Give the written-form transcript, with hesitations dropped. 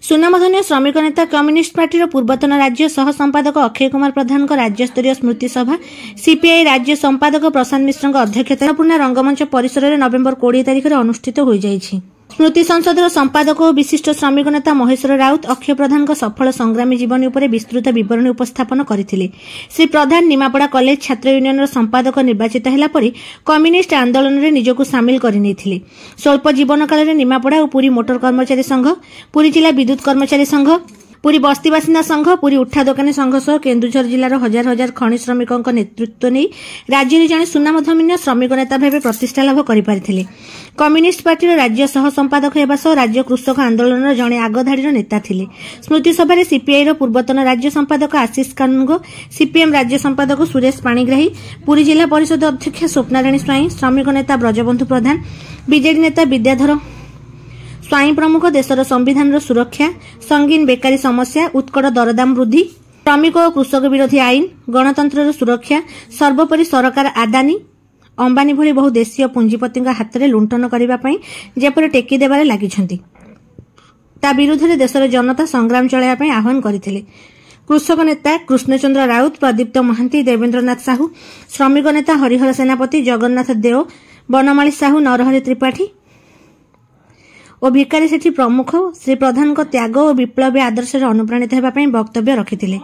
सुनामधन्य श्रमिक नेता communist party पूर्वतन राज्य सह संपादक अक्षय कुमार प्रधान राज्यस्तरीय स्मृति सभा सीपीआई राज्य संपादक प्रशांत मिश्र अध्यक्षतार पूर्ण रंगमंच परिसर में नवेम्बर 20 तारिख में अनुष्ठित हो जाइछि। स्मृति संसदर संपादक और विशिष्ट श्रमिक नेता महेश्वर राउत अक्षय प्रधान सफल संग्रामी जीवनी उपर विस्तृत विवरणी उपस्थापन करथिले। श्री प्रधान निमापड़ा कॉलेज छात्र यूनियन संपादक निर्वाचित हेला परि कम्युनिस्ट आंदोलन में निजको सामिल करथिले। स्वल्प जीवन काल में निमापड़ा और पुरी मोटर कर्मचारी संघ, पुरी जिला विद्युत कर्मचारी संघ, पुरी बस्ती बासिंदा संघ, पुरी उठा दोकानी संघ सह केन्दुझर जिलार हजार हजार खनि श्रमिकों नेतृत्व नहीं राज्य में जड़े सुनामधन्य श्रमिक नेता भाव प्रतिष्ठा लाभ करिपारिथिले। कम्युनिस्ट पार्टी राज्य सह संपादक हेबा सह राज्य कृषक आंदोलन जड़े आगधाड़ी नेता थिले। स्मृति सभा सीपीआई पूर्वतन राज्य संपादक आशीष कानुंगो, सीपीएम राज्य संपादक सुरेश पाणिग्राही, पुरी जिला परिषद अध्यक्ष स्वप्नाराणी स्वाई, श्रमिक नेता ब्रजबंधु प्रधान, बीजेडी नेता विद्याधर स्वाई प्रमुख देशर संविधान सुरक्षा, संगीन बेकारी समस्या, उत्कट दरदाम वृद्धि, श्रमिक और कृषक विरोधी आईन, गणतंत्र सुरक्षा, सर्वोपरि सरकार आदानी अंबानी भली बहु देशीय पुंजीपति हाथ में लुंठन करने जेपरी टेकी देवारे लागिछंती ता विरुद्ध में देशर जनता संग्राम चलाइबा आह्वान करथिले। कृषक नेता कृष्णचंद्र राउत, प्रदीप्त महांती, देवेंद्रनाथ साहू, श्रमिक नेता हरिहर सेनापति, जगन्नाथ देव, बनमाली साहू, नरहरि त्रिपाठी और भिकारी सेठी प्रमुख श्री प्रधान त्याग और विप्लवी आदर्श अनुप्राणित होगा वक्तव्य रखिथिले।